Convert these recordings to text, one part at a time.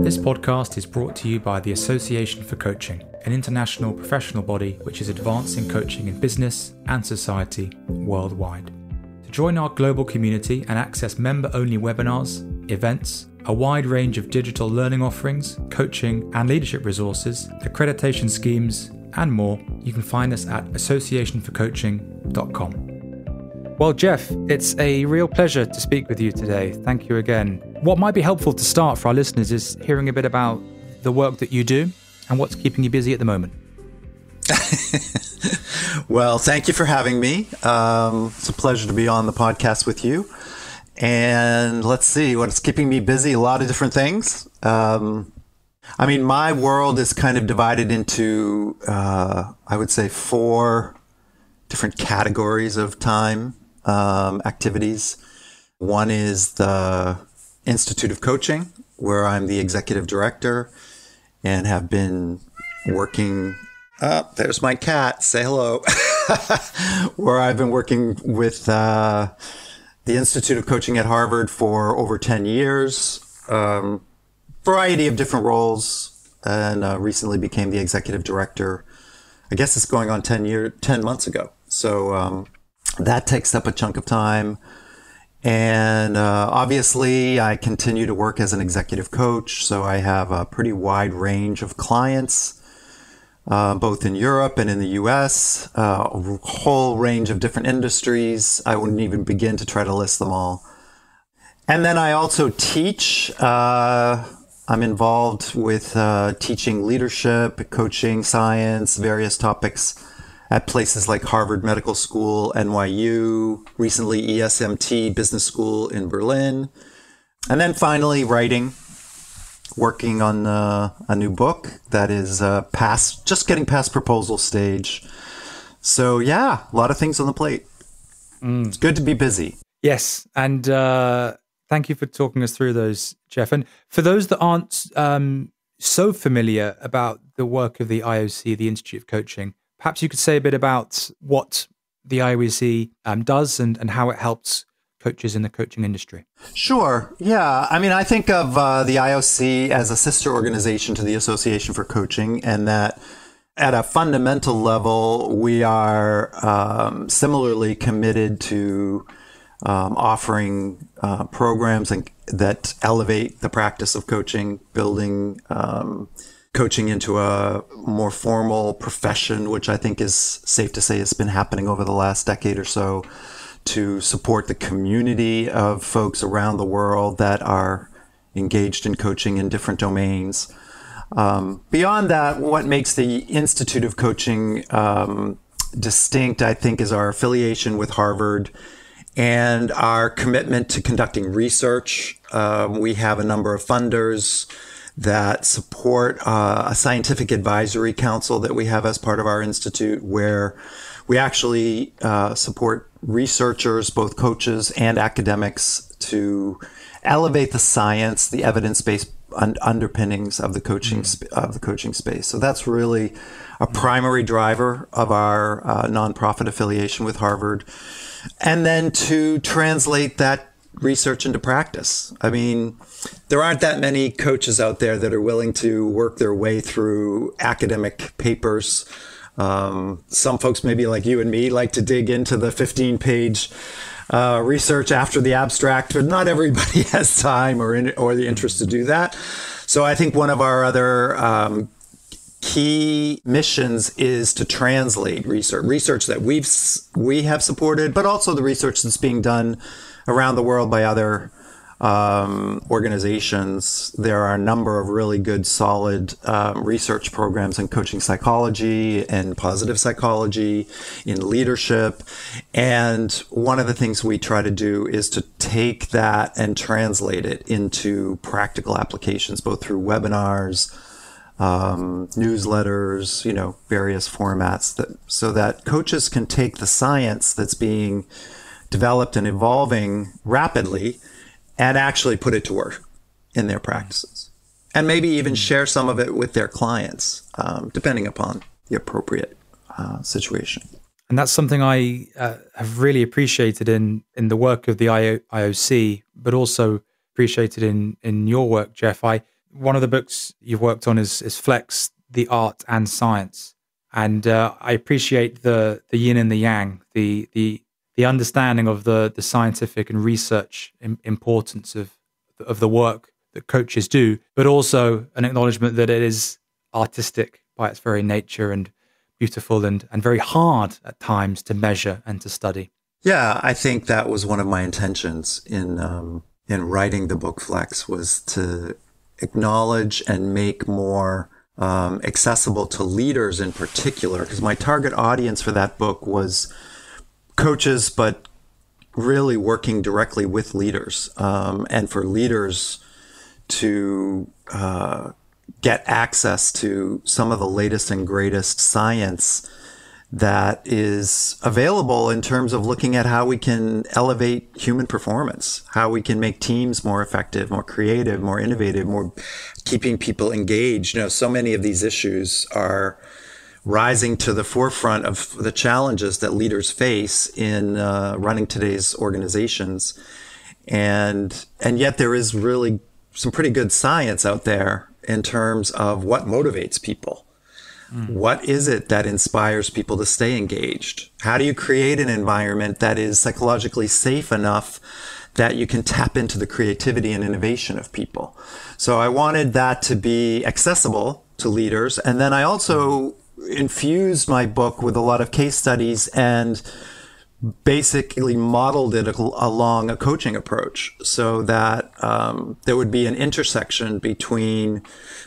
This podcast is brought to you by the Association for Coaching, an international professional body which is advancing coaching in business and society worldwide. To join our global community and access member-only webinars, events, a wide range of digital learning offerings, coaching and leadership resources, accreditation schemes, and more, you can find us at associationforcoaching.com. Well, Jeff, it's a real pleasure to speak with you today. Thank you again. What might be helpful to start for our listeners is hearing a bit about the work that you do and what's keeping you busy at the moment. Well, thank you for having me. It's a pleasure to be on the podcast with you. And let's see, what's keeping me busy? A lot of different things. My world is kind of divided into, I would say, 4 different categories of time activities. One is the Institute of Coaching, where I'm the executive director and have been working. There's my cat. Say hello. Where I've been working with the Institute of Coaching at Harvard for over 10 years, variety of different roles, and recently became the executive director. I guess it's going on 10 months ago. So that takes up a chunk of time. And obviously, I continue to work as an executive coach. So I have a pretty wide range of clients, both in Europe and in the US, a whole range of different industries. I wouldn't even begin to try to list them all. And then I also teach. I'm involved with teaching leadership, coaching, science, various topics at places like Harvard Medical School, NYU, recently ESMT Business School in Berlin. And then finally, writing, working on a new book that is just getting past proposal stage. So yeah, a lot of things on the plate. It's good to be busy. Yes, and thank you for talking us through those, Jeff. And for those that aren't so familiar about the work of the IOC, the Institute of Coaching, perhaps you could say a bit about what the IOC does and how it helps coaches in the coaching industry. Sure. Yeah. I think of the IOC as a sister organization to the Association for Coaching, and that at a fundamental level, we are similarly committed to offering programs that elevate the practice of coaching, building coaching into a more formal profession, which I think is safe to say has been happening over the last decade or so, to support the community of folks around the world that are engaged in coaching in different domains. Beyond that, what makes the Institute of Coaching distinct, I think, is our affiliation with Harvard and our commitment to conducting research. We have a number of funders that support a scientific advisory council that we have as part of our institute, where we actually support researchers, both coaches and academics, to elevate the science, the evidence-based underpinnings of the coaching space. So that's really a primary driver of our nonprofit affiliation with Harvard. And then to translate that research into practice. There aren't that many coaches out there that are willing to work their way through academic papers. Some folks, maybe like you and me, like to dig into the 15-page research after the abstract, but not everybody has time or the interest to do that. So I think one of our other key missions is to translate research that we have supported, but also the research that's being done around the world by other organizations. There are a number of really good, solid research programs in coaching psychology and positive psychology, in leadership. And one of the things we try to do is to take that and translate it into practical applications, both through webinars, newsletters, various formats, so that coaches can take the science that's being developed and evolving rapidly and actually put it to work in their practices, and maybe even share some of it with their clients, depending upon the appropriate situation. And that's something I have really appreciated in the work of the IOC, but also appreciated in your work, Jeff. one of the books you've worked on is Flex, the Art and Science. And I appreciate the yin and the yang, the understanding of the scientific and research importance of the work that coaches do, but also an acknowledgement that it is artistic by its very nature and beautiful and very hard at times to measure and to study. Yeah, I think that was one of my intentions in writing the book Flex, was to acknowledge and make more accessible to leaders in particular, because my target audience for that book was coaches, but really working directly with leaders, and for leaders to get access to some of the latest and greatest science that is available in terms of looking at how we can elevate human performance, how we can make teams more effective, more creative, more innovative, more keeping people engaged. So many of these issues are rising to the forefront of the challenges that leaders face in running today's organizations. And yet there is really some pretty good science out there in terms of what motivates people. What is it that inspires people to stay engaged? How do you create an environment that is psychologically safe enough that you can tap into the creativity and innovation of people? So I wanted that to be accessible to leaders. And then I also infused my book with a lot of case studies and basically modeled it along a coaching approach, so that there would be an intersection between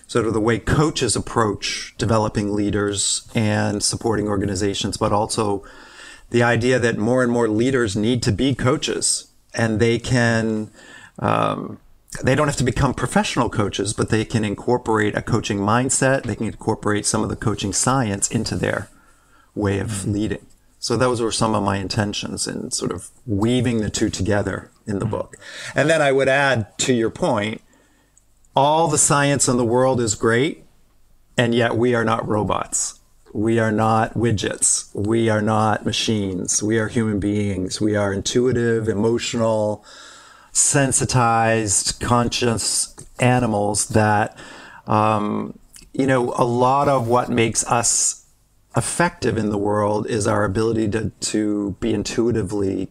sort of the way coaches approach developing leaders and supporting organizations, but also the idea that more and more leaders need to be coaches, and they can they don't have to become professional coaches, but they can incorporate a coaching mindset. They can incorporate some of the coaching science into their way of leading. So those were some of my intentions in sort of weaving the two together in the book. And then I would add, to your point, all the science in the world is great, and yet we are not robots. We are not widgets. We are not machines. We are human beings. We are intuitive, emotional, sensitized, conscious animals that, a lot of what makes us effective in the world is our ability to be intuitively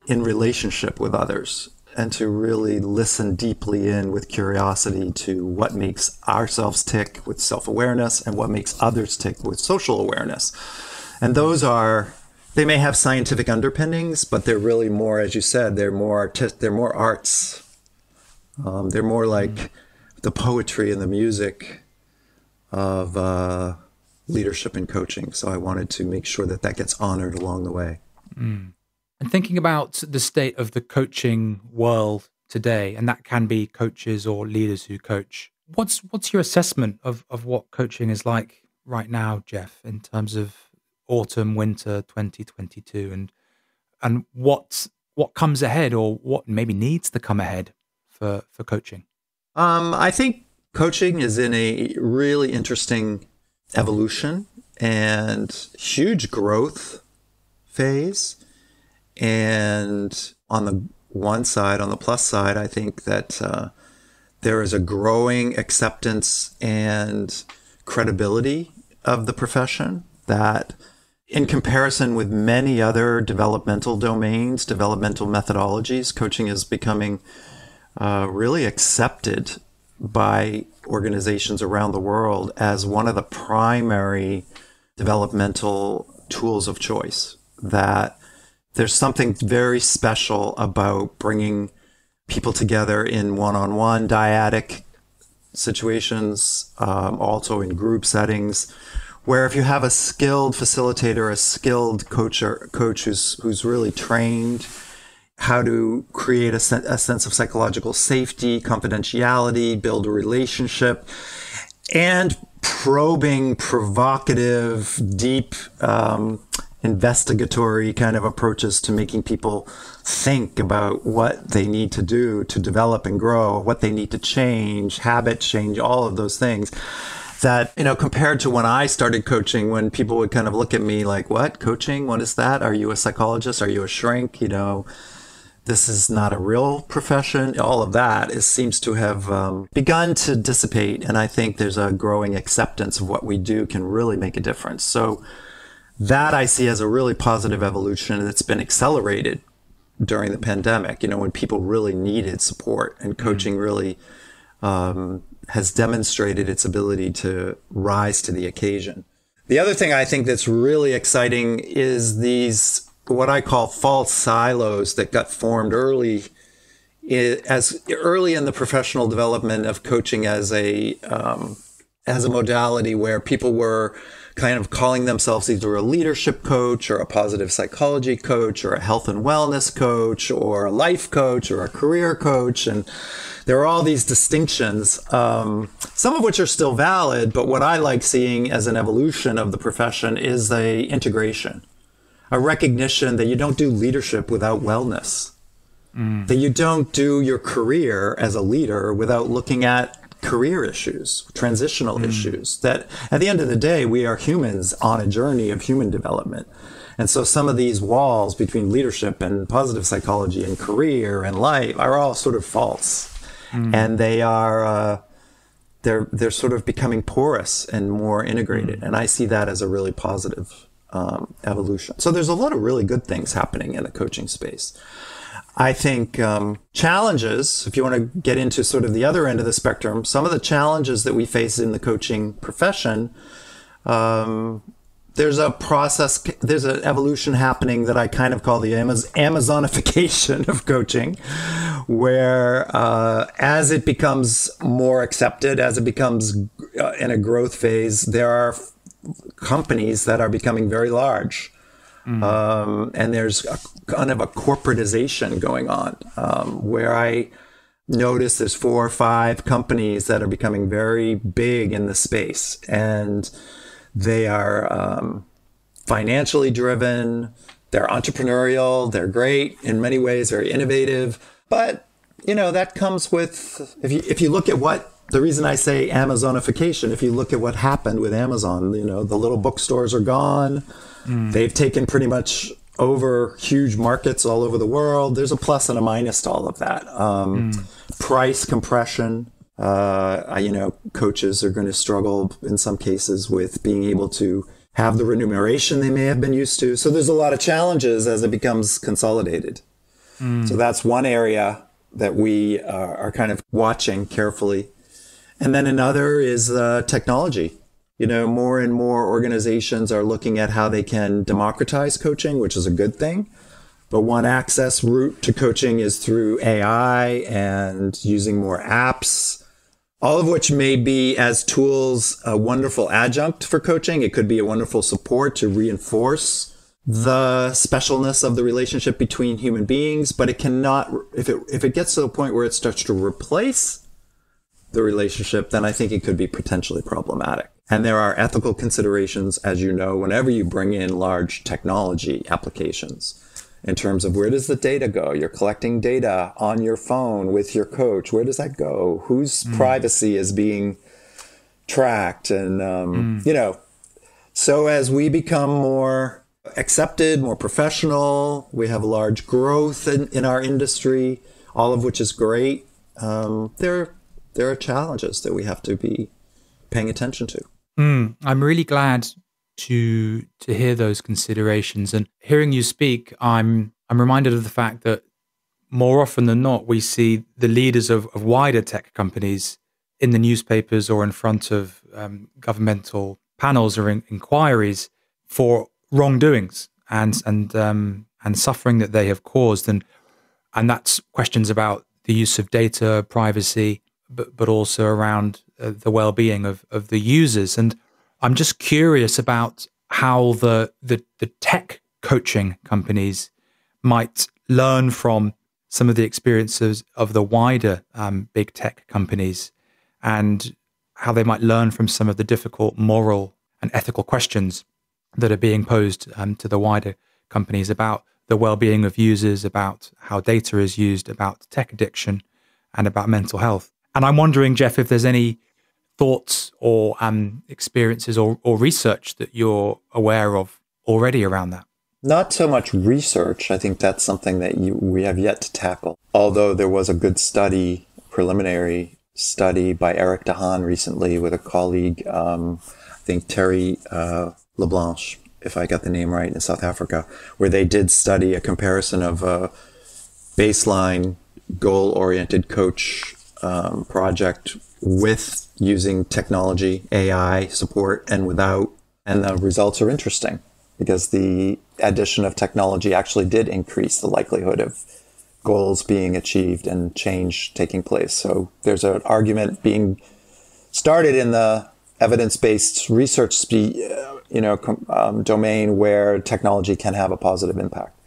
in relationship with others, and to really listen deeply in with curiosity to what makes ourselves tick with self-awareness and what makes others tick with social awareness. And they may have scientific underpinnings, but they're really more, as you said, they're more arts. They're more like the poetry and the music of leadership and coaching. So I wanted to make sure that gets honored along the way. And thinking about the state of the coaching world today, and that can be coaches or leaders who coach, what's your assessment of what coaching is like right now, Jeff, in terms of autumn, winter 2022, and what comes ahead, or what maybe needs to come ahead for coaching? I think coaching is in a really interesting evolution and huge growth phase. And on the one side, on the plus side, I think that there is a growing acceptance and credibility of the profession that, in comparison with many other developmental domains, developmental methodologies, coaching is becoming really accepted by organizations around the world as one of the primary developmental tools of choice. That there's something very special about bringing people together in one-on-one dyadic situations, also in group settings, where if you have a skilled facilitator, a skilled coach who's really trained how to create a sense of psychological safety, confidentiality, build a relationship, and probing, provocative, deep, investigatory kind of approaches to making people think about what they need to do to develop and grow, what they need to change, habit change, all of those things. That, compared to when I started coaching, when people would kind of look at me like, what, coaching? What is that? Are you a psychologist? Are you a shrink? this is not a real profession. All of that seems to have begun to dissipate. And I think there's a growing acceptance of what we do can really make a difference. So that I see as a really positive evolution that's been accelerated during the pandemic, when people really needed support, and coaching really has demonstrated its ability to rise to the occasion. The other thing I think that's really exciting is these, what I call false silos that got formed early in the professional development of coaching as a modality, where people were kind of calling themselves either a leadership coach or a positive psychology coach or a health and wellness coach or a life coach or a career coach. And there are all these distinctions, some of which are still valid, but what I like seeing as an evolution of the profession is the integration, a recognition that you don't do leadership without wellness, that you don't do your career as a leader without looking at career issues, transitional issues, that at the end of the day, we are humans on a journey of human development. And so some of these walls between leadership and positive psychology and career and life are all sort of false. And they are, they're sort of becoming porous and more integrated. And I see that as a really positive evolution. So there's a lot of really good things happening in the coaching space. I think challenges, if you want to get into sort of the other end of the spectrum, some of the challenges that we face in the coaching profession, there's a process, there's an evolution happening that I kind of call the Amazonification of coaching, where as it becomes more accepted, as it becomes in a growth phase, there are companies that are becoming very large. And there's kind of a corporatization going on, where I notice there's 4 or 5 companies that are becoming very big in the space, and they are financially driven, they're entrepreneurial, they're great in many ways, very innovative. But, that comes with, if you look at the reason I say Amazonification, if you look at what happened with Amazon, the little bookstores are gone. They've taken pretty much over huge markets all over the world. There's a plus and a minus to all of that. Price compression. Coaches are going to struggle in some cases with being able to have the remuneration they may have been used to. So there's a lot of challenges as it becomes consolidated. So that's one area that we are kind of watching carefully. And then another is technology. More and more organizations are looking at how they can democratize coaching, which is a good thing. But one access route to coaching is through AI and using more apps, all of which may be, as tools, a wonderful adjunct for coaching. It could be a wonderful support to reinforce the specialness of the relationship between human beings, but it cannot, if it gets to the point where it starts to replace the relationship, then I think it could be potentially problematic. And there are ethical considerations, as you know, whenever you bring in large technology applications, in terms of where does the data go? You're collecting data on your phone with your coach. Where does that go? Whose privacy is being tracked? And, so as we become more accepted, more professional, we have large growth in our industry, all of which is great. There are challenges that we have to be paying attention to. I'm really glad to hear those considerations, and hearing you speak, I'm reminded of the fact that more often than not, we see the leaders of wider tech companies in the newspapers or in front of governmental panels or inquiries for wrongdoings and suffering that they have caused, and that's questions about the use of data, privacy, but also around the well-being of the users. And I'm just curious about how the tech coaching companies might learn from some of the experiences of the wider big tech companies, and how they might learn from some of the difficult moral and ethical questions that are being posed to the wider companies about the well-being of users, about how data is used, about tech addiction, and about mental health. And I'm wondering, Jeff, if there's any thoughts or experiences or research that you're aware of already around that. Not so much research. I think that's something that we have yet to tackle. Although there was a good study, preliminary study by Eric DeHaan recently with a colleague, I think Terry LeBlanche, if I got the name right, in South Africa, where they did study a comparison of a baseline goal-oriented coach project with using technology, AI support, and without. And the results are interesting because the addition of technology actually did increase the likelihood of goals being achieved and change taking place. So there's an argument being started in the evidence-based research domain where technology can have a positive impact.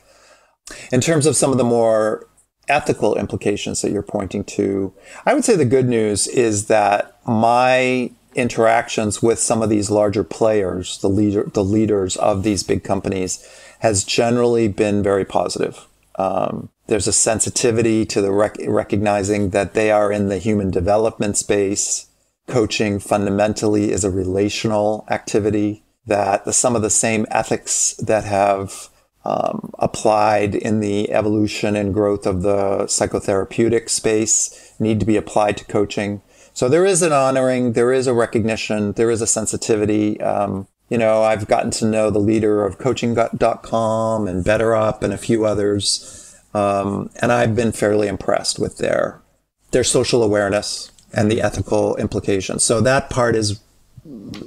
In terms of some of the more ethical implications that you're pointing to, I would say the good news is that my interactions with some of these larger players, the leaders of these big companies, has generally been very positive. There's a sensitivity to the recognizing that they are in the human development space. Coaching fundamentally is a relational activity, that some of the same ethics that have applied in the evolution and growth of the psychotherapeutic space need to be applied to coaching. So there is an honoring, there is a recognition, there is a sensitivity. I've gotten to know the leader of coaching.com and BetterUp and a few others. And I've been fairly impressed with their social awareness and the ethical implications. So that part is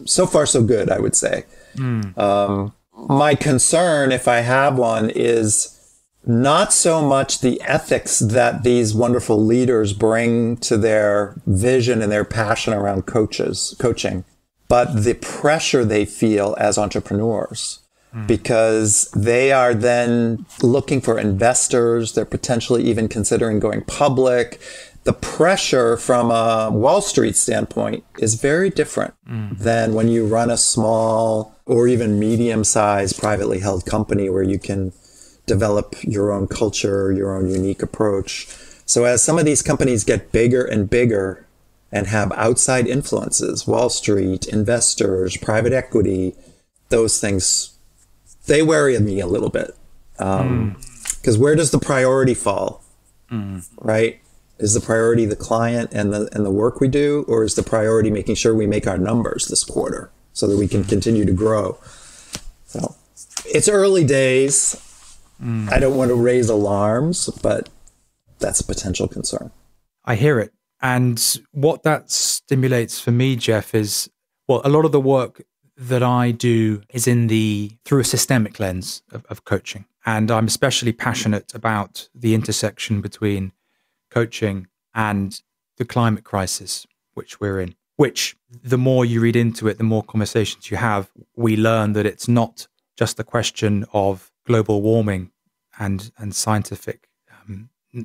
so far so good, I would say. My concern, if I have one, is not so much the ethics that these wonderful leaders bring to their vision and their passion around coaching, but the pressure they feel as entrepreneurs, because they are then looking for investors. They're potentially even considering going public. The pressure from a Wall Street standpoint is very different than when you run a small or even medium-sized privately held company where you can develop your own culture, your own unique approach. So as some of these companies get bigger and bigger and have outside influences, Wall Street, investors, private equity, those things, they worry me a little bit. Because where does the priority fall, right? Is the priority the client and the work we do, or is the priority making sure we make our numbers this quarter so that we can continue to grow? So it's early days. I don't want to raise alarms, but that's a potential concern. I hear it. And what that stimulates for me, Jeff, is, well, a lot of the work that I do is through a systemic lens of coaching. And I'm especially passionate about the intersection between coaching and the climate crisis, which we're in, which the more you read into it, the more conversations you have, we learn that it's not just a question of global warming and scientific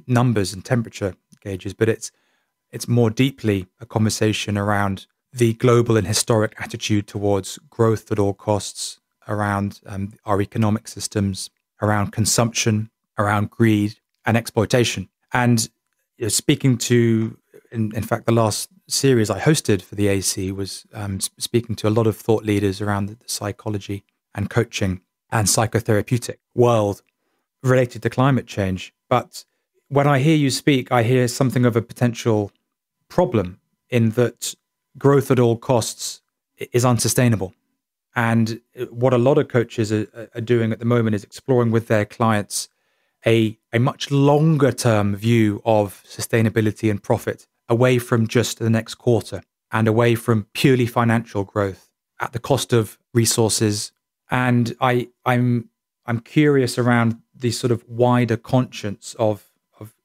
numbers and temperature gauges, but it's more deeply a conversation around the global and historic attitude towards growth at all costs, around our economic systems, around consumption, around greed and exploitation. And speaking to, in fact, the last series I hosted for the AC was speaking to a lot of thought leaders around the psychology and coaching and psychotherapeutic world related to climate change. But when I hear you speak, I hear something of a potential problem in that growth at all costs is unsustainable. And what a lot of coaches are doing at the moment is exploring with their clients a much longer term view of sustainability and profit, away from just the next quarter and away from purely financial growth at the cost of resources. And I'm curious around the sort of wider conscience of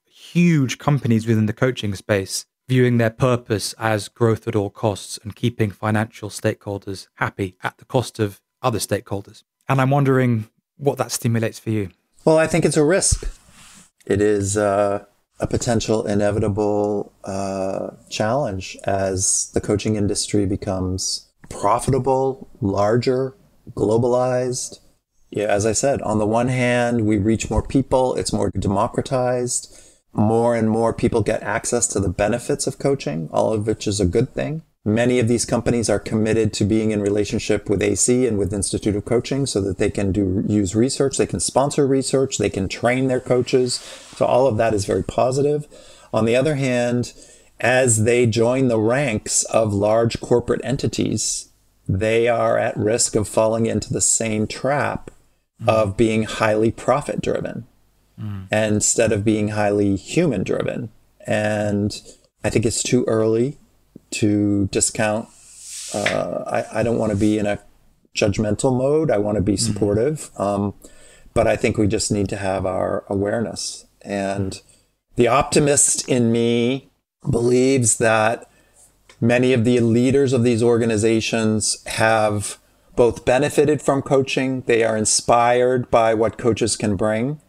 huge companies within the coaching space viewing their purpose as growth at all costs and keeping financial stakeholders happy at the cost of other stakeholders. And I'm wondering what that stimulates for you. Well, I think it's a risk. It is a potential inevitable challenge as the coaching industry becomes profitable, larger, globalized. Yeah, as I said, on the one hand, we reach more people, it's more democratized, more and more people get access to the benefits of coaching, all of which is a good thing. Many of these companies are committed to being in relationship with AC and with Institute of Coaching so that they can use research, they can sponsor research, they can train their coaches. So all of that is very positive. On the other hand, as they join the ranks of large corporate entities, they are at risk of falling into the same trap of being highly profit driven instead of being highly human driven. And I think it's too early to discount. I don't want to be in a judgmental mode. I want to be supportive. But I think we just need to have our awareness. And the optimist in me believes that many of the leaders of these organizations have both benefited from coaching, they are inspired by what coaches can bring,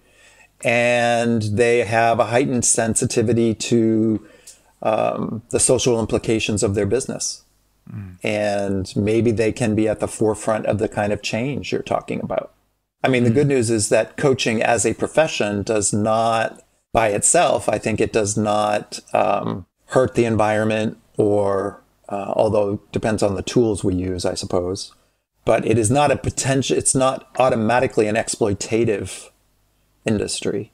and they have a heightened sensitivity to the social implications of their business. And maybe they can be at the forefront of the kind of change you're talking about. I mean, the good news is that coaching as a profession does not, by itself, I think it does not hurt the environment or, although it depends on the tools we use, I suppose. But it is not a potential, it's not automatically an exploitative industry.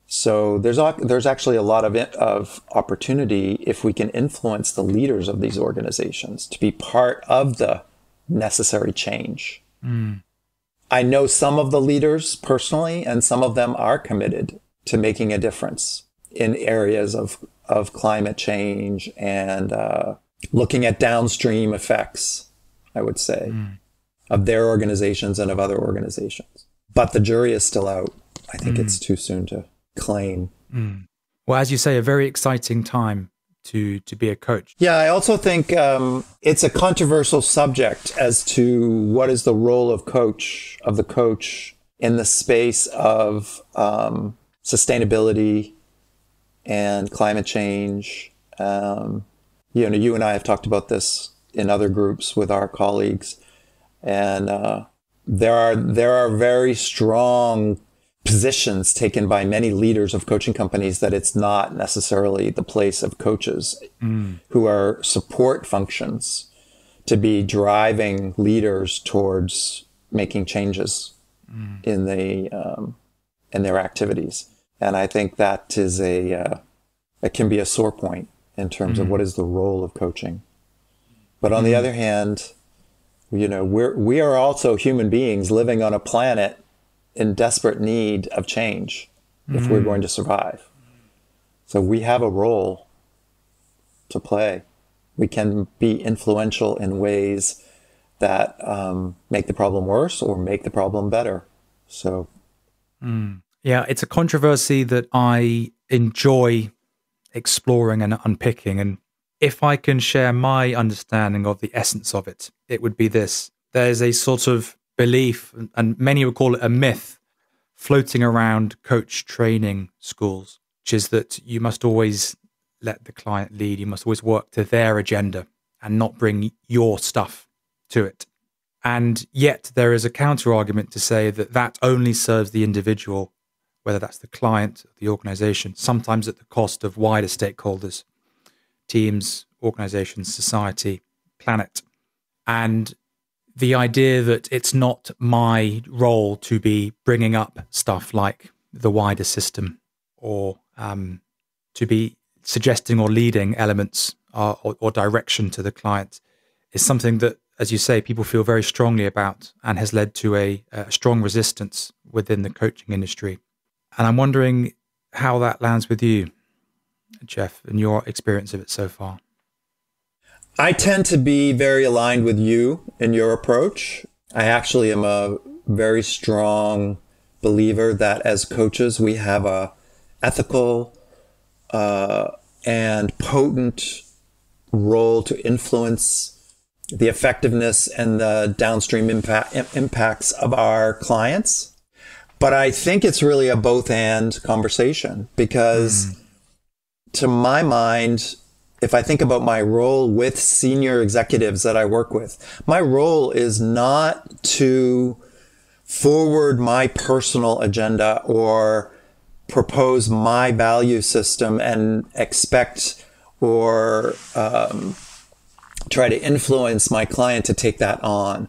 So there's actually a lot of opportunity if we can influence the leaders of these organizations to be part of the necessary change. I know some of the leaders personally, and some of them are committed to making a difference in areas of climate change and looking at downstream effects, I would say, of their organizations and of other organizations. But the jury is still out. I think it's too soon to claim. Well, as you say, a very exciting time to be a coach. Yeah, I also think it's a controversial subject as to what is the role of the coach in the space of sustainability and climate change. You and I have talked about this in other groups with our colleagues, and there are very strong positions taken by many leaders of coaching companies that it's not necessarily the place of coaches who are support functions to be driving leaders towards making changes in their activities. And I think that is it can be a sore point in terms of what is the role of coaching. But on the other hand, we are also human beings living on a planet in desperate need of change if we're going to survive. So we have a role to play. We can be influential in ways that make the problem worse or make the problem better. So, yeah, it's a controversy that I enjoy exploring and unpicking. And if I can share my understanding of the essence of it, it would be this. There's a sort of belief, and many would call it a myth, floating around coach training schools, which is that you must always let the client lead. You must always work to their agenda and not bring your stuff to it. And yet there is a counter argument to say that that only serves the individual, whether that's the client, the organization, sometimes at the cost of wider stakeholders, teams, organizations, society, planet. And the idea that it's not my role to be bringing up stuff like the wider system or to be suggesting or leading elements or direction to the client is something that, as you say, people feel very strongly about and has led to a strong resistance within the coaching industry. And I'm wondering how that lands with you, Jeff, and your experience of it so far. I tend to be very aligned with you in your approach. I actually am a very strong believer that as coaches, we have a ethical and potent role to influence the effectiveness and the downstream impacts of our clients. But I think it's really a both-and conversation because to my mind, if I think about my role with senior executives that I work with, my role is not to forward my personal agenda or propose my value system and expect or try to influence my client to take that on.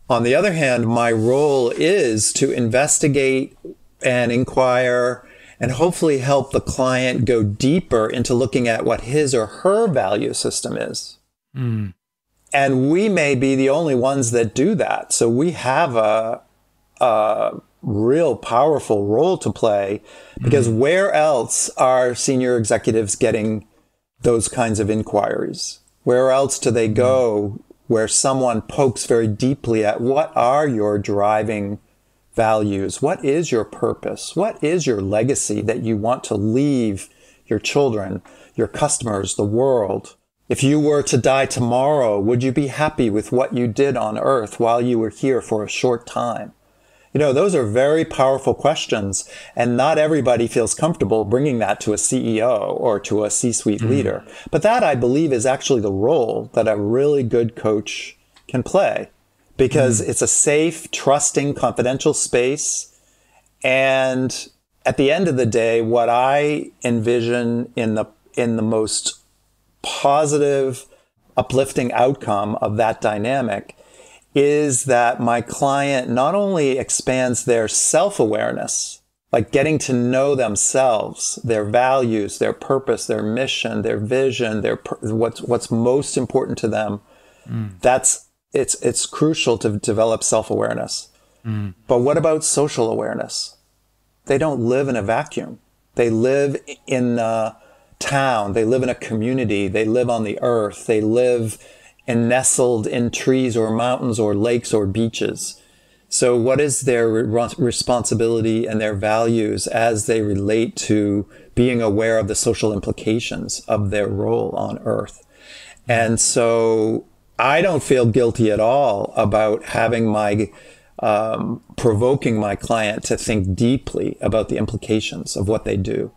On the other hand, my role is to investigate and inquire and hopefully help the client go deeper into looking at what his or her value system is. Mm. And we may be the only ones that do that. So we have a real powerful role to play, because where else are senior executives getting those kinds of inquiries? Where else do they go where someone pokes very deeply at what are your driving values? What is your purpose? What is your legacy that you want to leave your children, your customers, the world? If you were to die tomorrow, would you be happy with what you did on earth while you were here for a short time? You know, those are very powerful questions, and not everybody feels comfortable bringing that to a CEO or to a C-suite leader. But that, I believe, is actually the role that a really good coach can play, because it's a safe, trusting, confidential space. And at the end of the day, what I envision in the most positive, uplifting outcome of that dynamic is that my client not only expands their self-awareness, like getting to know themselves, their values, their purpose, their mission, their vision, what's most important to them. It's crucial to develop self-awareness. But what about social awareness? They don't live in a vacuum. They live in a town. They live in a community. They live on the earth. They live and nestled in trees or mountains or lakes or beaches. So what is their responsibility and their values as they relate to being aware of the social implications of their role on earth? And so I don't feel guilty at all about having provoking my client to think deeply about the implications of what they do.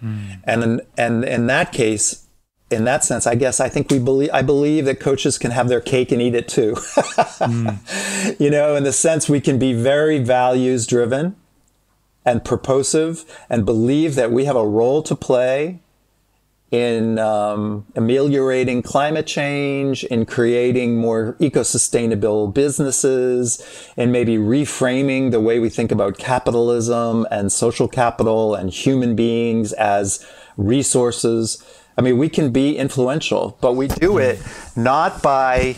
And in that case, in that sense, I think I believe that coaches can have their cake and eat it too. You know, in the sense we can be very values driven and purposive and believe that we have a role to play in ameliorating climate change, in creating more eco-sustainable businesses, and maybe reframing the way we think about capitalism and social capital and human beings as resources. I mean, we can be influential, but we do it not by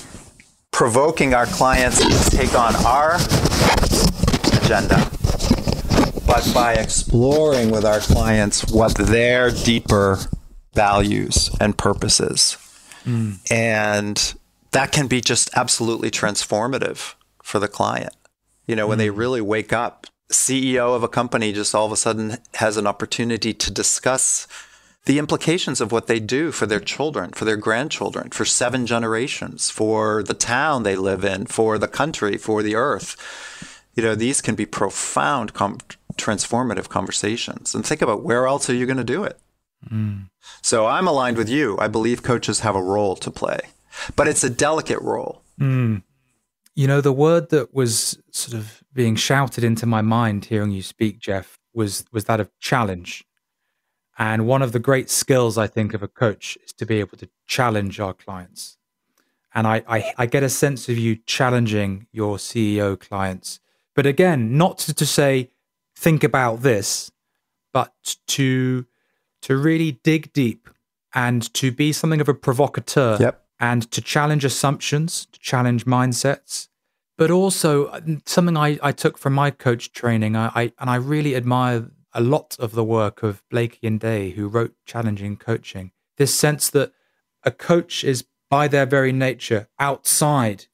provoking our clients to take on our agenda, but by exploring with our clients what their deeper values and purposes. And that can be just absolutely transformative for the client. You know, when they really wake up, CEO of a company just all of a sudden has an opportunity to discuss the implications of what they do for their children, for their grandchildren, for 7 generations, for the town they live in, for the country, for the earth. You know, these can be profound, transformative conversations. And think about, where else are you going to do it? So I'm aligned with you. I believe coaches have a role to play, but it's a delicate role. You know, the word that was sort of being shouted into my mind hearing you speak, Jeff, was that of challenge. And one of the great skills, I think, of a coach is to be able to challenge our clients. And I get a sense of you challenging your CEO clients. But again, not to say, think about this, but to really dig deep and to be something of a provocateur. And to challenge assumptions, to challenge mindsets. But also something I took from my coach training, and I really admire a lot of the work of Blakey and Day, who wrote Challenging Coaching. This sense that a coach is, by their very nature, outside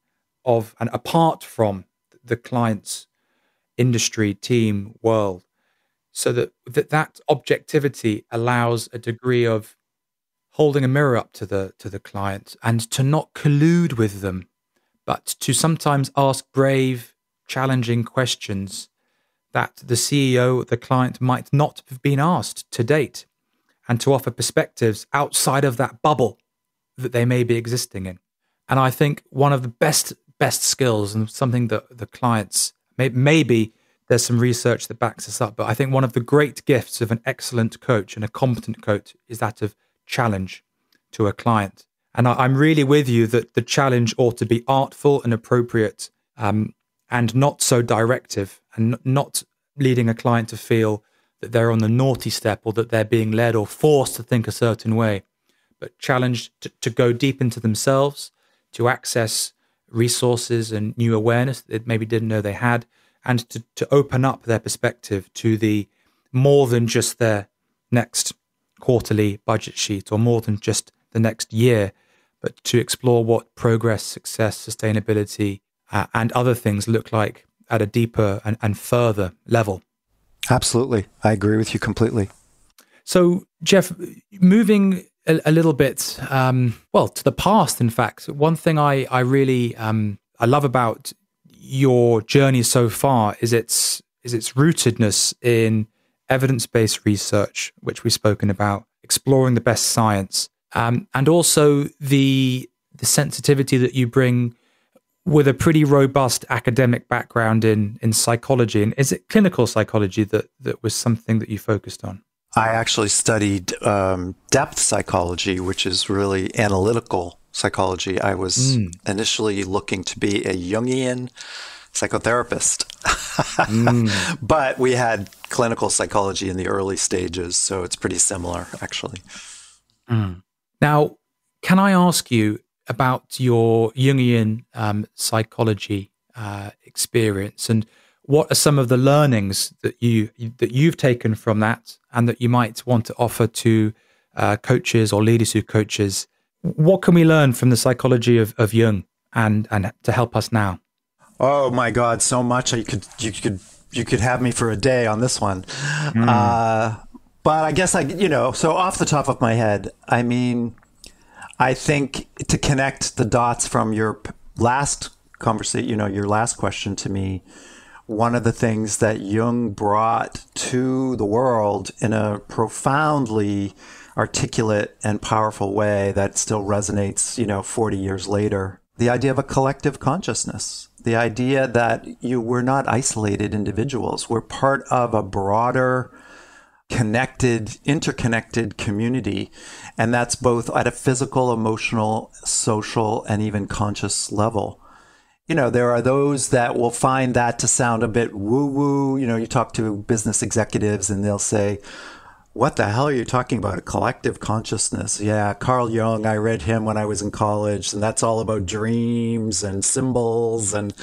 of and apart from the client's industry, team, world, so that objectivity allows a degree of holding a mirror up to the client and to not collude with them, but to sometimes ask brave, challenging questions that the CEO, the client, might not have been asked to date, and to offer perspectives outside of that bubble that they may be existing in. And I think one of the best skills, and something that the clients, maybe there's some research that backs this up, but I think one of the great gifts of an excellent coach and a competent coach is that of challenge to a client. And I'm really with you that the challenge ought to be artful and appropriate, and not so directive, and not leading a client to feel that they're on the naughty step or that they're being led or forced to think a certain way, but challenged to go deep into themselves, to access resources and new awareness that they maybe didn't know they had, and to open up their perspective to the more than just their next quarterly budget sheet or more than just the next year, but to explore what progress, success, sustainability, and other things look like at a deeper and further level. Absolutely. I agree with you completely. So, Jeff, moving a little bit, to the past, in fact, one thing I really I love about your journey so far is its rootedness in evidence-based research, which we've spoken about, exploring the best science, and also the sensitivity that you bring with a pretty robust academic background in psychology. And is it clinical psychology that was something that you focused on? I actually studied depth psychology, which is really analytical psychology. I was initially looking to be a Jungian psychotherapist, but we had clinical psychology in the early stages, so it's pretty similar, actually. Now, can I ask you about your Jungian psychology experience, and what are some of the learnings that you've taken from that, and that you might want to offer to coaches or leaders who coaches? What can we learn from the psychology of Jung and to help us now? Oh my God, so much! You could have me for a day on this one. But I guess so off the top of my head, I mean, I think to connect the dots from your last conversation, your last question to me, one of the things that Jung brought to the world in a profoundly articulate and powerful way that still resonates, 40 years later, the idea of a collective consciousness, the idea that we're not isolated individuals. We're part of a broader, interconnected community. And that's both at a physical, emotional, social, and even conscious level. There are those that will find that to sound a bit woo-woo. You talk to business executives and they'll say, what the hell are you talking about? A collective consciousness. Yeah, Carl Jung, I read him when I was in college, and that's all about dreams and symbols and,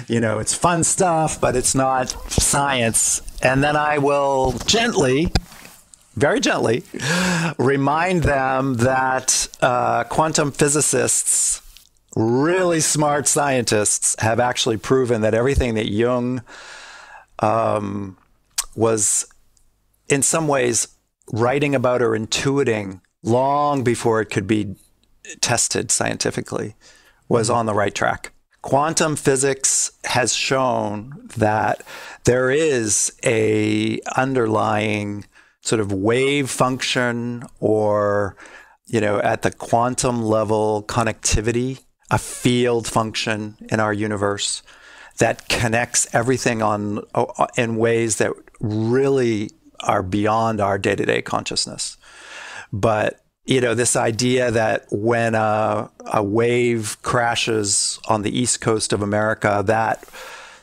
it's fun stuff, but it's not science. And then I will very gently, remind them that quantum physicists, really smart scientists, have actually proven that everything that Jung was in some ways writing about or intuiting long before it could be tested scientifically was on the right track. Quantum physics has shown that there is a underlying sort of wave function or, at the quantum level connectivity, a field function in our universe that connects everything in ways that really are beyond our day-to-day consciousness. But, this idea that when a wave crashes on the east coast of America, that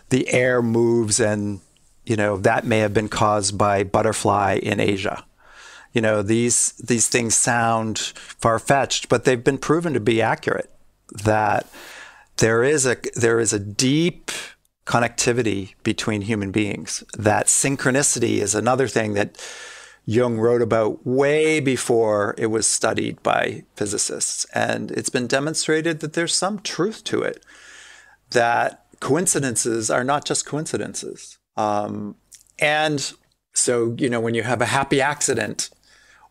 the air moves and, that may have been caused by butterfly in Asia. These things sound far-fetched, but they've been proven to be accurate, that there is a deep connectivity between human beings. That synchronicity is another thing that Jung wrote about way before it was studied by physicists. And it's been demonstrated that there's some truth to it, that coincidences are not just coincidences. And so, when you have a happy accident,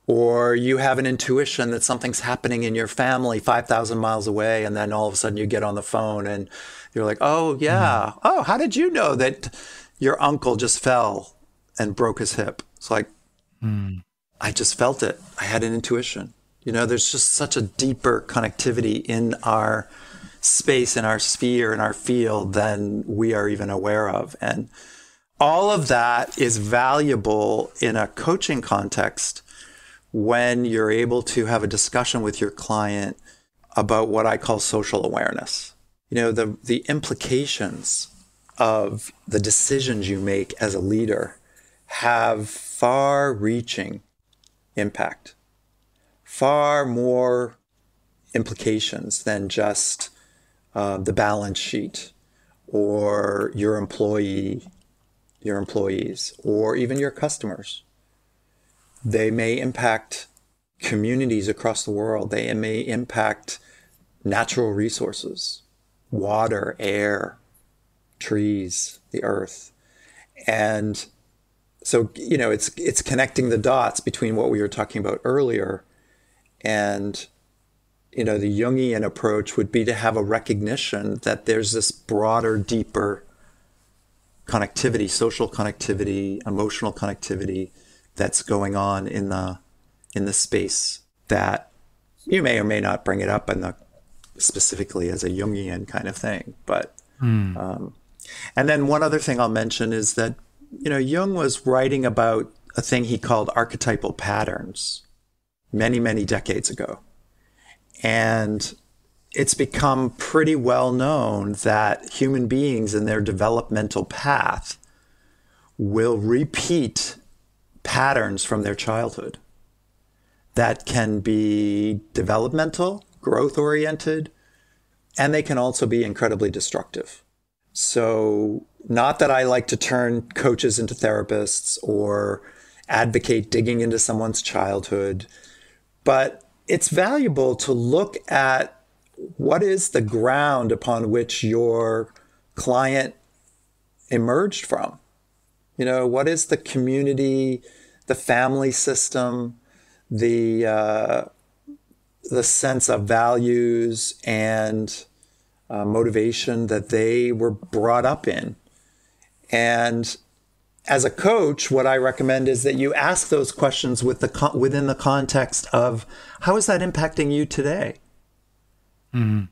or you have an intuition that something's happening in your family 5,000 miles away, and then all of a sudden you get on the phone and you're like, oh, yeah. Oh, how did you know that your uncle just fell and broke his hip? It's like, I just felt it. I had an intuition. There's just such a deeper connectivity in our space, in our sphere, in our field than we are even aware of. And all of that is valuable in a coaching context when you're able to have a discussion with your client about what I call social awareness. The implications of the decisions you make as a leader have far-reaching impact, far more implications than just the balance sheet or your employees, or even your customers. They may impact communities across the world. They may impact natural resources, water, air, trees, the earth. And so, it's connecting the dots between what we were talking about earlier and, the Jungian approach would be to have a recognition that there's this broader, deeper connectivity, social connectivity, emotional connectivity that's going on in the space that you may or may not bring it up specifically as a Jungian kind of thing. But, and then one other thing I'll mention is that, Jung was writing about a thing he called archetypal patterns many, many decades ago. And it's become pretty well known that human beings in their developmental path will repeat patterns from their childhood that can be developmental, growth-oriented, and they can also be incredibly destructive. So not that I like to turn coaches into therapists or advocate digging into someone's childhood, but it's valuable to look at what is the ground upon which your client emerged from. What is the community, the family system, the sense of values and motivation that they were brought up in. And as a coach, what I recommend is that you ask those questions within the context of, how is that impacting you today? Mm-hmm.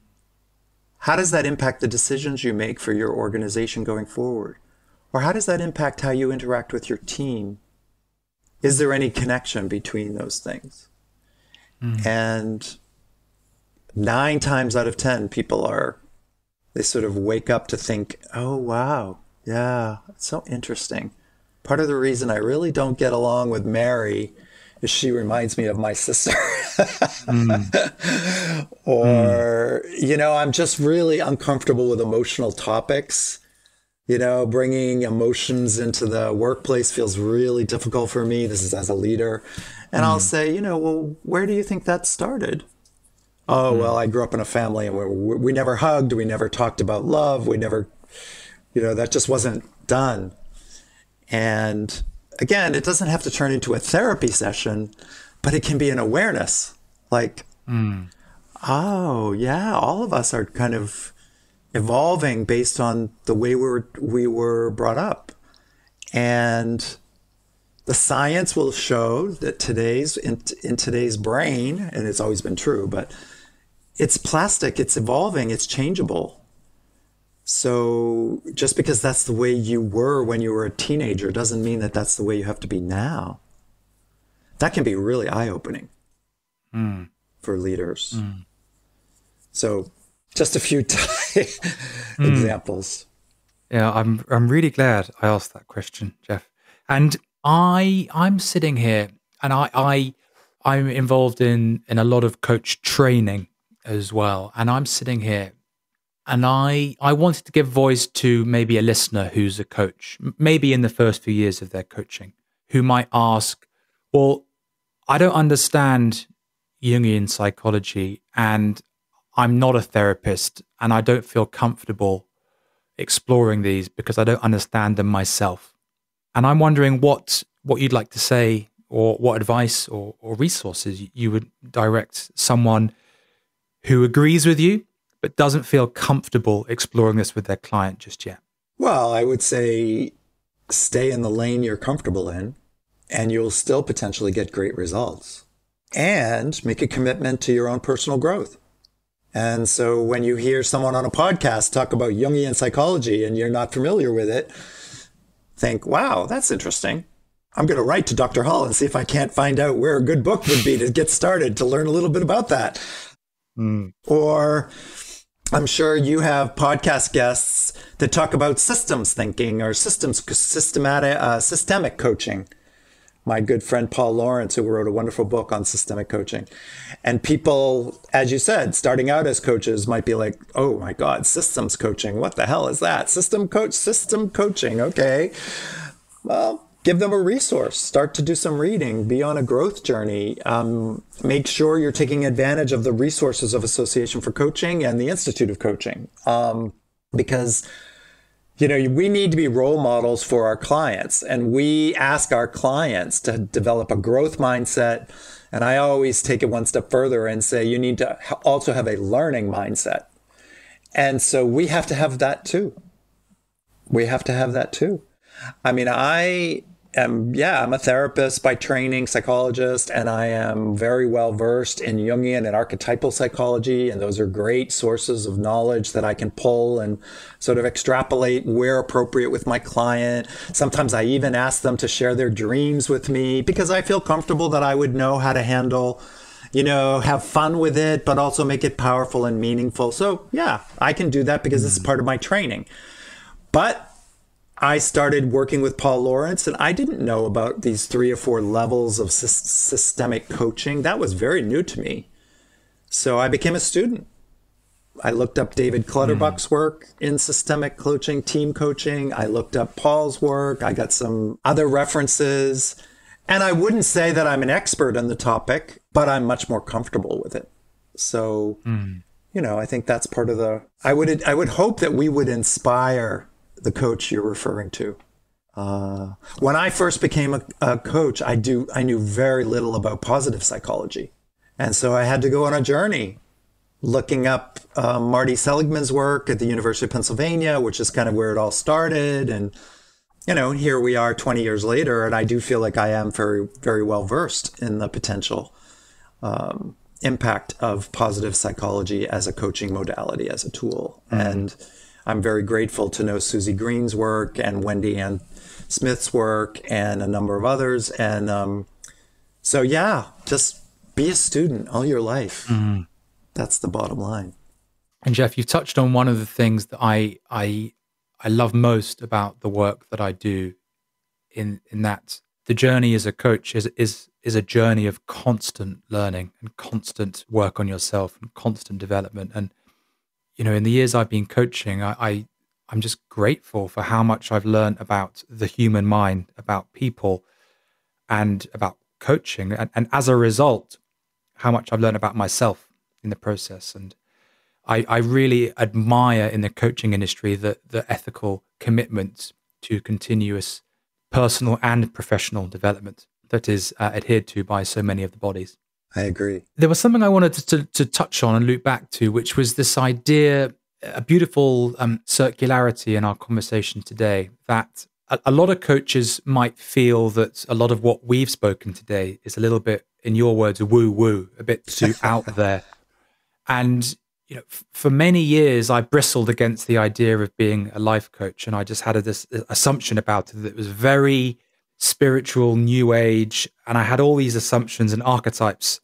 How does that impact the decisions you make for your organization going forward? Or how does that impact how you interact with your team? Is there any connection between those things? Mm-hmm. And 9 times out of 10, they sort of wake up to think, oh, wow, yeah, it's so interesting. Part of the reason I really don't get along with Mary is she reminds me of my sister. Or, I'm just really uncomfortable with emotional topics. Bringing emotions into the workplace feels really difficult for me. This is as a leader. And I'll say, well, where do you think that started? Oh, well, I grew up in a family where we never hugged. We never talked about love. We never, that just wasn't done. And again, it doesn't have to turn into a therapy session, but it can be an awareness. Like, oh, yeah, all of us are kind of evolving based on the way we were brought up. And the science will show that in today's brain, and it's always been true, but it's plastic, it's evolving, it's changeable. So just because that's the way you were when you were a teenager doesn't mean that that's the way you have to be now. That can be really eye-opening for leaders. So just a few examples. Yeah, I'm really glad I asked that question, Jeff. And I'm sitting here, and I'm involved in a lot of coach training as well. And I'm sitting here, and I wanted to give voice to maybe a listener who's a coach, maybe in the first few years of their coaching, who might ask, well, I don't understand Jungian psychology, and I'm not a therapist, and I don't feel comfortable exploring these because I don't understand them myself. And I'm wondering what you'd like to say, or what advice or resources you would direct someone who agrees with you, but doesn't feel comfortable exploring this with their client just yet. Well, I would say stay in the lane you're comfortable in, and you'll still potentially get great results. And make a commitment to your own personal growth. And so when you hear someone on a podcast talk about Jungian psychology and you're not familiar with it, think, wow, that's interesting. I'm going to write to Dr. Hall and see if I can't find out where a good book would be to get started, to learn a little bit about that. Or I'm sure you have podcast guests that talk about systems thinking or systemic coaching. My good friend Paul Lawrence, who wrote a wonderful book on systemic coaching. And people, as you said, starting out as coaches might be like, oh my God, systems coaching. What the hell is that? System coaching. Okay. Well, give them a resource. Start to do some reading. Be on a growth journey. Make sure you're taking advantage of the resources of Association for Coaching and the Institute of Coaching. Because we need to be role models for our clients, and we ask our clients to develop a growth mindset. And I always take it one step further and say, you need to also have a learning mindset. And so we have to have that too. I mean, I'm a therapist by training, psychologist, and I am very well versed in Jungian and archetypal psychology. And those are great sources of knowledge that I can pull and sort of extrapolate where appropriate with my client. Sometimes I even ask them to share their dreams with me because I feel comfortable that I would know how to handle, have fun with it, but also make it powerful and meaningful. So yeah, I can do that because this is part of my training. But I started working with Paul Lawrence, and I didn't know about these 3 or 4 levels of systemic coaching. That was very new to me. So I became a student. I looked up David Clutterbuck's work in systemic coaching, team coaching. I looked up Paul's work. I got some other references. And I wouldn't say that I'm an expert on the topic, but I'm much more comfortable with it. So, I think that's part of I would hope that we would inspire the coach you're referring to. When I first became a coach, I knew very little about positive psychology. And so I had to go on a journey looking up Marty Seligman's work at the University of Pennsylvania, which is kind of where it all started. And, here we are 20 years later, and I do feel like I am very, very well versed in the potential impact of positive psychology as a coaching modality, as a tool. And I'm very grateful to know Susie Green's work and Wendy Ann Smith's work and a number of others. And so, yeah, just be a student all your life. That's the bottom line. And Jeff, you've touched on one of the things that I love most about the work that I do in that the journey as a coach is a journey of constant learning and constant work on yourself and constant development. And in the years I've been coaching, I'm just grateful for how much I've learned about the human mind, about people, and about coaching. And as a result, how much I've learned about myself in the process. And I really admire in the coaching industry the ethical commitment to continuous personal and professional development that is adhered to by so many of the bodies. I agree. There was something I wanted to touch on and loop back to, which was this idea, a beautiful circularity in our conversation today, that a lot of coaches might feel that a lot of what we've spoken today is a little bit, in your words, woo-woo, a bit too out there. And, for many years, I bristled against the idea of being a life coach. And I just had this assumption about it that it was very spiritual, new age. And I had all these assumptions and archetypes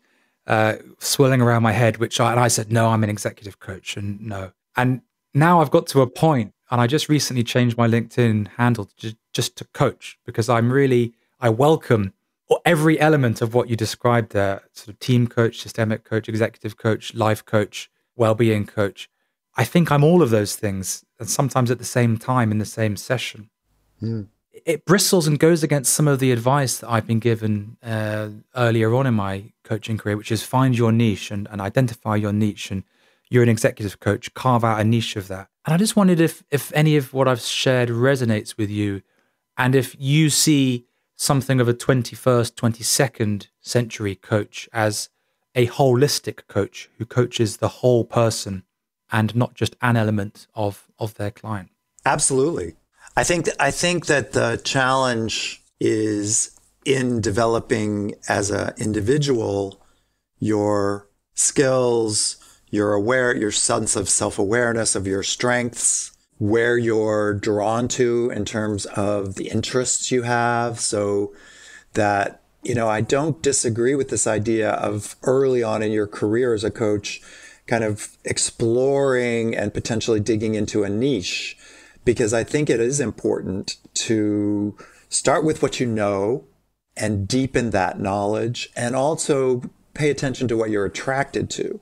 swirling around my head, and I said, no, I'm an executive coach, and no. And now I've got to a point, and I just recently changed my LinkedIn handle just to coach, because I welcome every element of what you described there, sort of team coach, systemic coach, executive coach, life coach, well-being coach. I think I'm all of those things, and sometimes at the same time in the same session. It bristles and goes against some of the advice that I've been given earlier on in my coaching career, which is find your niche and identify your niche. And you're an executive coach, carve out a niche of that. And I just wondered if any of what I've shared resonates with you, and if you see something of a 21st, 22nd century coach as a holistic coach who coaches the whole person and not just an element of their client. Absolutely. I think that the challenge is in developing as an individual your skills, your sense of self-awareness of your strengths, where you're drawn to in terms of the interests you have, so that, I don't disagree with this idea of early on in your career as a coach, kind of exploring and potentially digging into a niche, because I think it is important to start with what you know and deepen that knowledge, and also pay attention to what you're attracted to.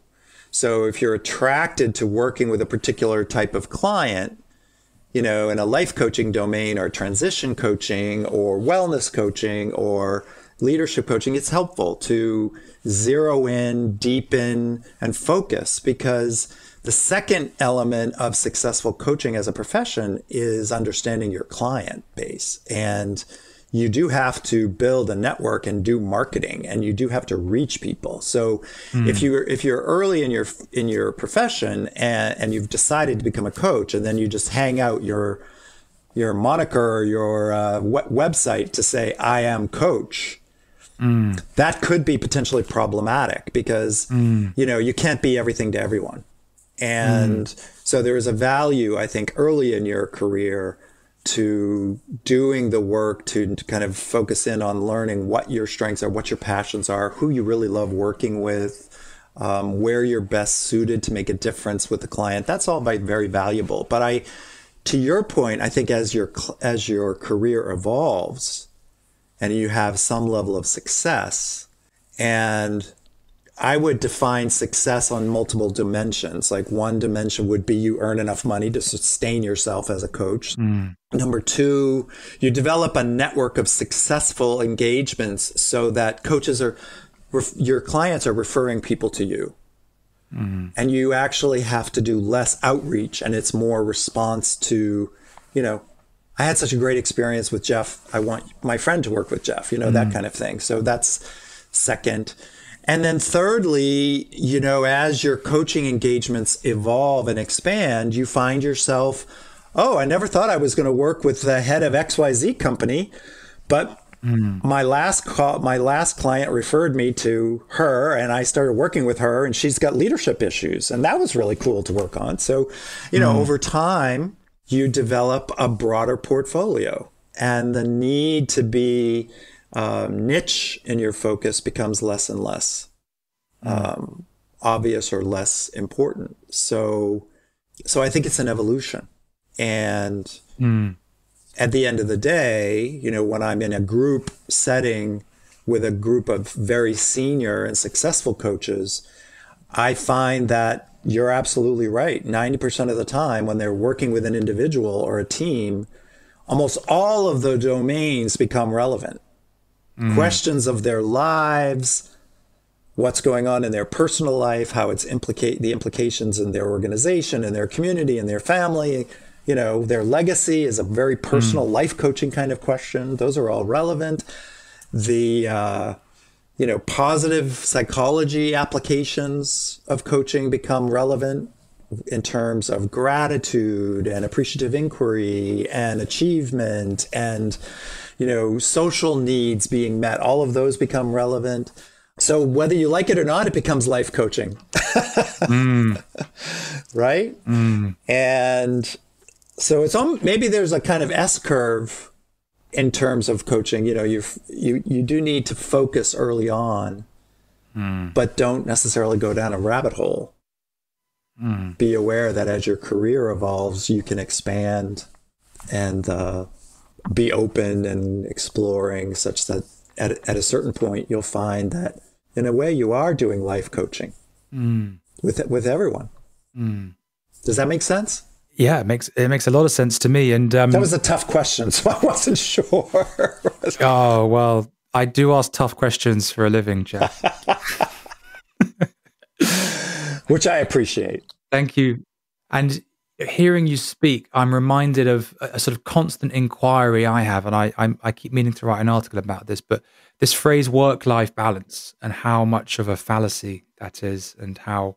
So if you're attracted to working with a particular type of client, in a life coaching domain or transition coaching or wellness coaching or leadership coaching, it's helpful to zero in, deepen, and focus, because the second element of successful coaching as a profession is understanding your client base. And you do have to build a network and do marketing, and you do have to reach people. So if you're early in your profession and you've decided to become a coach, and then you just hang out your moniker or your website to say, I am coach, that could be potentially problematic, because you can't be everything to everyone. And so there is a value, I think, early in your career to doing the work to kind of focus in on learning what your strengths are, what your passions are, who you really love working with, where you're best suited to make a difference with the client. That's all very valuable. But to your point, I think as your career evolves and you have some level of success, and I would define success on multiple dimensions. Like one dimension would be you earn enough money to sustain yourself as a coach. Number two, you develop a network of successful engagements so that your clients are referring people to you. And you actually have to do less outreach, and it's more response to, I had such a great experience with Jeff. I want my friend to work with Jeff, that kind of thing. So that's second. And then thirdly, as your coaching engagements evolve and expand, you find yourself, I never thought I was going to work with the head of XYZ company, but my last client referred me to her, and I started working with her, and she's got leadership issues, and that was really cool to work on. So, over time, you develop a broader portfolio, and the need to be niche in your focus becomes less and less obvious or less important. So I think it's an evolution. And at the end of the day, when I'm in a group setting with a group of very senior and successful coaches, I find that you're absolutely right. 90% of the time when they're working with an individual or a team, almost all of the domains become relevant. Questions of their lives, what's going on in their personal life, how it's the implications in their organization and their community and their family, their legacy is a very personal life coaching kind of question. Those are all relevant. The, positive psychology applications of coaching become relevant in terms of gratitude and appreciative inquiry and achievement and social needs being met. All of those become relevant. So whether you like it or not, it becomes life coaching. Right? And so maybe there's a kind of S curve in terms of coaching. You do need to focus early on, but don't necessarily go down a rabbit hole. Be aware that as your career evolves, you can expand and be open and exploring, such that at a certain point you'll find that in a way you are doing life coaching with everyone. Does that make sense? Yeah, it makes a lot of sense to me. And that was a tough question, so I wasn't sure. Oh, well, I do ask tough questions for a living, Jeff. Which I appreciate. Thank you. And hearing you speak, I'm reminded of a sort of constant inquiry I have, and I keep meaning to write an article about this, but this phrase work-life balance and how much of a fallacy that is, and how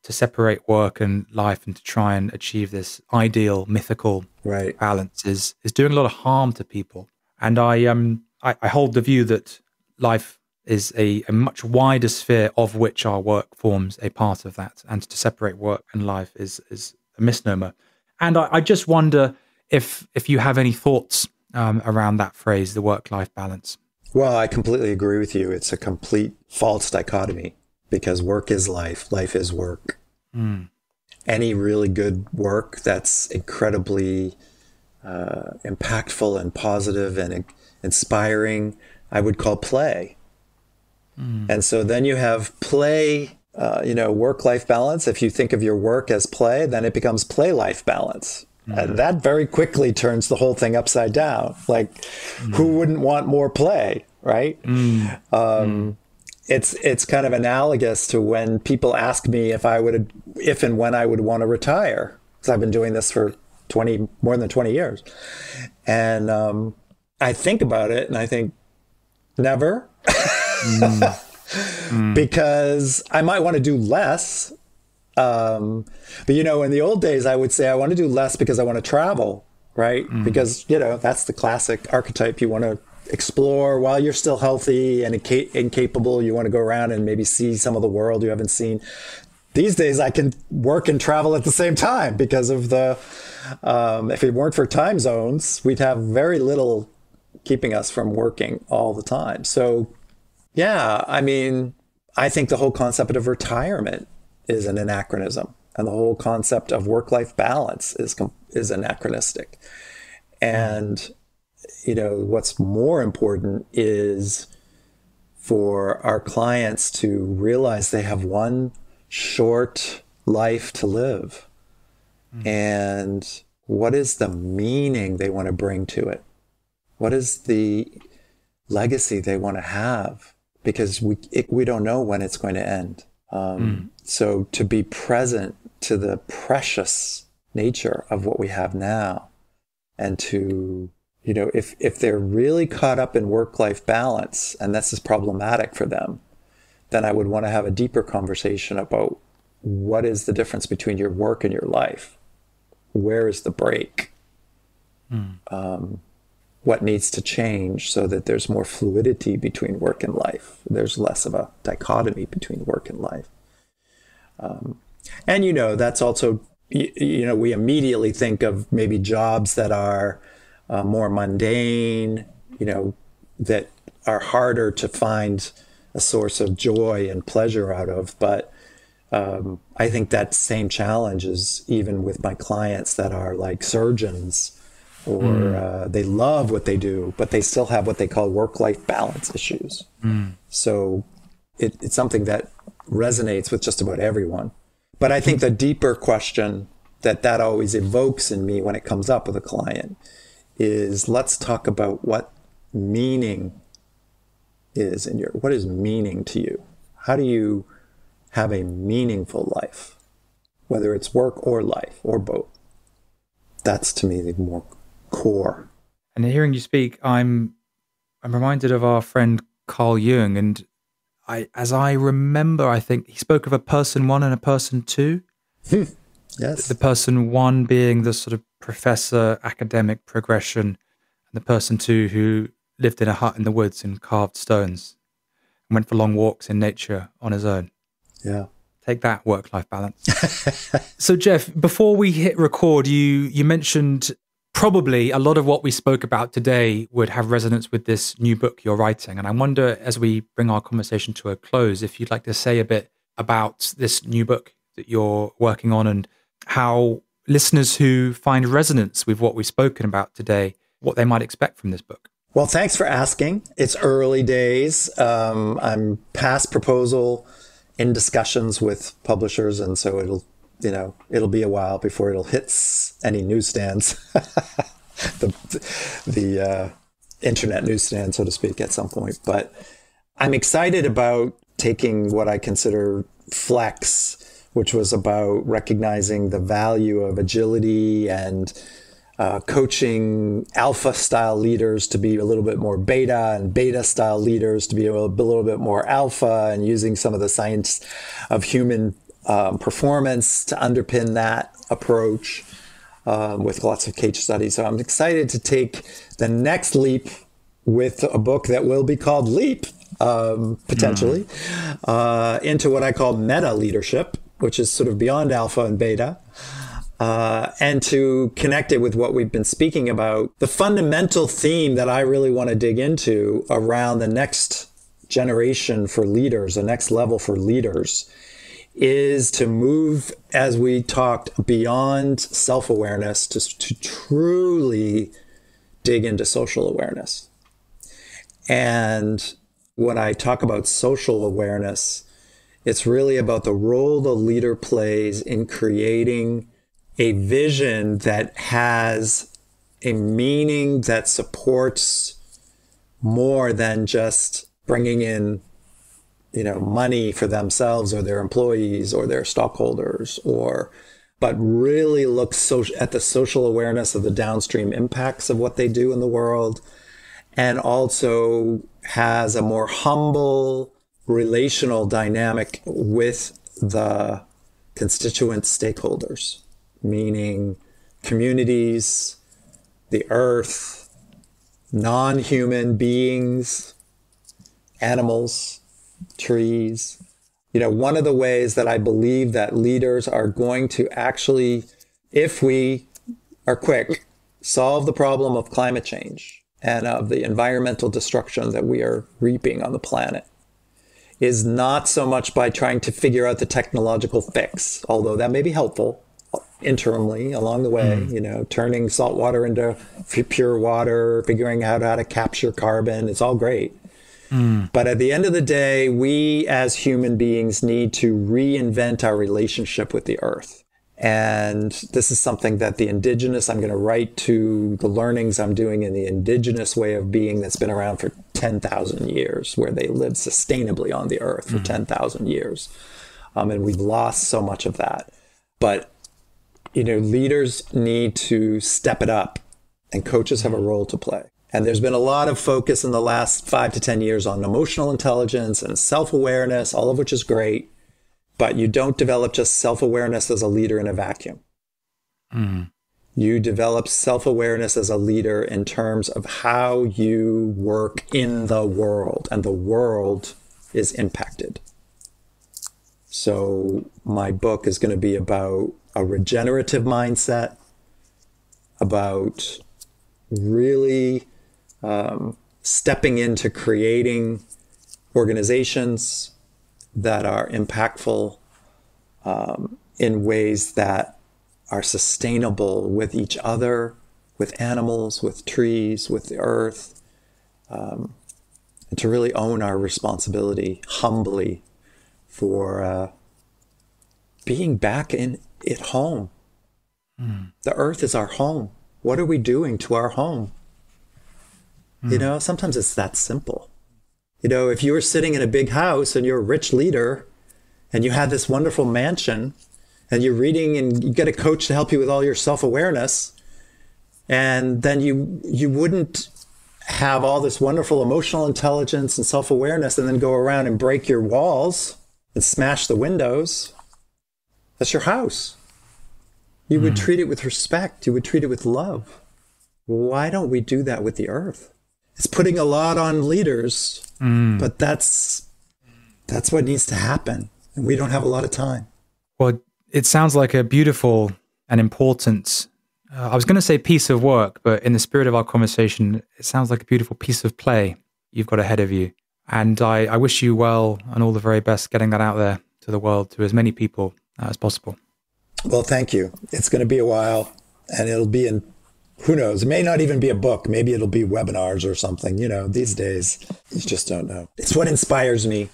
to separate work and life and to try and achieve this ideal mythical balance is doing a lot of harm to people. And I hold the view that life is a much wider sphere of which our work forms a part of that, and to separate work and life is a misnomer. And I just wonder if you have any thoughts around that phrase, the work-life balance. Well, I completely agree with you. It's a complete false dichotomy, because work is life, life is work. Any really good work that's incredibly impactful and positive and inspiring, I would call play. And so then you have play, work-life balance. If you think of your work as play, then it becomes play-life balance. And that very quickly turns the whole thing upside down. Like, who wouldn't want more play, right? It's kind of analogous to when people ask me if and when I would want to retire, because I've been doing this for more than 20 years. And I think about it and I think, never. Because I might want to do less. But, in the old days, I would say I want to do less because I want to travel, right? Because, that's the classic archetype. You want to explore while you're still healthy and incapable. You want to go around and maybe see some of the world you haven't seen. These days, I can work and travel at the same time because of if it weren't for time zones, we'd have very little keeping us from working all the time. So, yeah, I think the whole concept of retirement is an anachronism, and the whole concept of work-life balance is anachronistic. And, what's more important is for our clients to realize they have one short life to live. And what is the meaning they want to bring to it? What is the legacy they want to have? Because we don't know when it's going to end. So to be present to the precious nature of what we have now, and to, if they're really caught up in work-life balance, and this is problematic for them, then I would want to have a deeper conversation about what is the difference between your work and your life? Where is the break? What needs to change so that there's more fluidity between work and life? There's less of a dichotomy between work and life. And, that's also, we immediately think of maybe jobs that are more mundane, that are harder to find a source of joy and pleasure out of. But I think that same challenge is even with my clients that are like surgeons, or they love what they do, but they still have what they call work-life balance issues. So it's something that resonates with just about everyone. But I think the deeper question that always evokes in me when it comes up with a client is, let's talk about what meaning is what is meaning to you? How do you have a meaningful life, whether it's work or life or both? That's to me the more core. And hearing you speak, I'm reminded of our friend Carl Jung, and as I remember, I think he spoke of a person one and a person two. Yes. The person one being the sort of professor academic progression, and the person two who lived in a hut in the woods and carved stones and went for long walks in nature on his own. Yeah. Take that, work-life balance. So Jeff, before we hit record, you mentioned probably a lot of what we spoke about today would have resonance with this new book you're writing. And I wonder, as we bring our conversation to a close, if you'd like to say a bit about this new book that you're working on, and how listeners who find resonance with what we've spoken about today, what they might expect from this book. Well, thanks for asking. It's early days. I'm past proposal, in discussions with publishers, and so it'll be a while before it'll hit any newsstands, the internet newsstand, so to speak, at some point. But I'm excited about taking what I consider Flex, which was about recognizing the value of agility and coaching alpha-style leaders to be a little bit more beta, and beta-style leaders to be a little bit more alpha, and using some of the science of human performance to underpin that approach with lots of case studies. So I'm excited to take the next leap with a book that will be called Leap, potentially, into what I call meta leadership, which is sort of beyond alpha and beta. And to connect it with what we've been speaking about, the fundamental theme that I really want to dig into around the next generation for leaders, the next level for leaders, is to move, as we talked, beyond self-awareness to truly dig into social awareness. And when I talk about social awareness, it's really about the role the leader plays in creating a vision that has a meaning that supports more than just bringing in, money for themselves or their employees or their stockholders, but really looks at the social awareness of the downstream impacts of what they do in the world, and also has a more humble relational dynamic with the constituent stakeholders, meaning communities, the earth, non-human beings, animals, trees. One of the ways that I believe that leaders are going to actually, if we are quick, solve the problem of climate change and of the environmental destruction that we are reaping on the planet, is not so much by trying to figure out the technological fix, although that may be helpful interimly along the way, turning salt water into pure water, figuring out how to capture carbon. It's all great. But at the end of the day, we as human beings need to reinvent our relationship with the earth. And this is something that I'm going to write to the learnings I'm doing in the indigenous way of being that's been around for 10,000 years, where they lived sustainably on the earth for 10,000 years. And we've lost so much of that. But, leaders need to step it up, and coaches have a role to play. And there's been a lot of focus in the last 5 to 10 years on emotional intelligence and self-awareness, all of which is great. But you don't develop just self-awareness as a leader in a vacuum. You develop self-awareness as a leader in terms of how you work in the world, and the world is impacted. So my book is going to be about a regenerative mindset, about really stepping into creating organizations that are impactful in ways that are sustainable with each other, with animals, with trees, with the earth, and to really own our responsibility humbly for being back at home. The earth is our home. What are we doing to our home? Sometimes it's that simple. If you were sitting in a big house and you're a rich leader and you had this wonderful mansion and you're reading and you get a coach to help you with all your self-awareness, and then you wouldn't have all this wonderful emotional intelligence and self-awareness and then go around and break your walls and smash the windows. That's your house. You would treat it with respect. You would treat it with love. Why don't we do that with the earth? It's putting a lot on leaders, but that's what needs to happen. And we don't have a lot of time. Well, it sounds like a beautiful and important, I was going to say piece of work, but in the spirit of our conversation, it sounds like a beautiful piece of play you've got ahead of you. And I wish you well and all the very best getting that out there to the world, to as many people as possible. Well, thank you. It's going to be a while, and it'll be in, who knows, it may not even be a book. Maybe it'll be webinars or something. These days, you just don't know. It's what inspires me.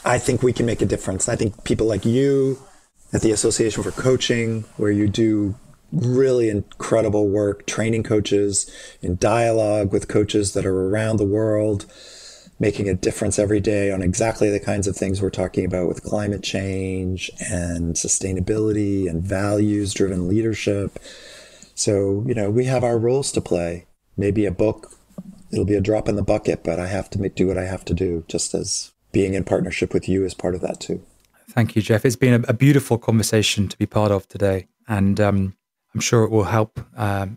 I think we can make a difference. I think people like you at the Association for Coaching, where you do really incredible work training coaches in dialogue with coaches that are around the world, making a difference every day on exactly the kinds of things we're talking about with climate change and sustainability and values-driven leadership. So, we have our roles to play. Maybe a book, it'll be a drop in the bucket, but I have to do what I have to do, just as being in partnership with you is part of that too. Thank you, Jeff. It's been a beautiful conversation to be part of today. And I'm sure it will help a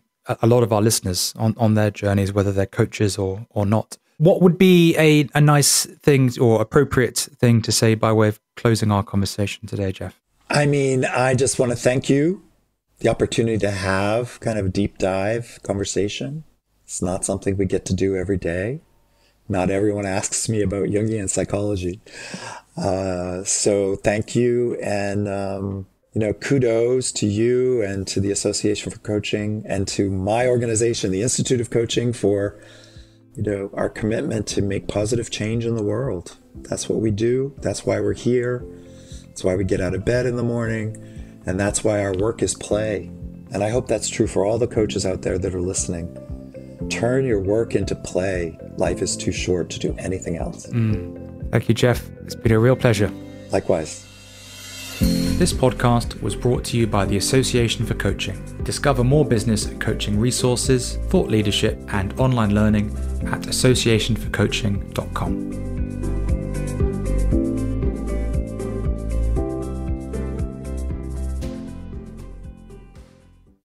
lot of our listeners on their journeys, whether they're coaches or not. What would be a nice thing or appropriate thing to say by way of closing our conversation today, Jeff? I just want to thank you, the opportunity to have kind of a deep dive conversation. It's not something we get to do every day. Not everyone asks me about Jungian psychology. So thank you. And, kudos to you and to the Association for Coaching and to my organization, the Institute of Coaching, for, our commitment to make positive change in the world. That's what we do. That's why we're here. That's why we get out of bed in the morning. And that's why our work is play. And I hope that's true for all the coaches out there that are listening. Turn your work into play. Life is too short to do anything else. Thank you, Jeff. It's been a real pleasure. Likewise. This podcast was brought to you by the Association for Coaching. Discover more business and coaching resources, thought leadership, and online learning at associationforcoaching.com.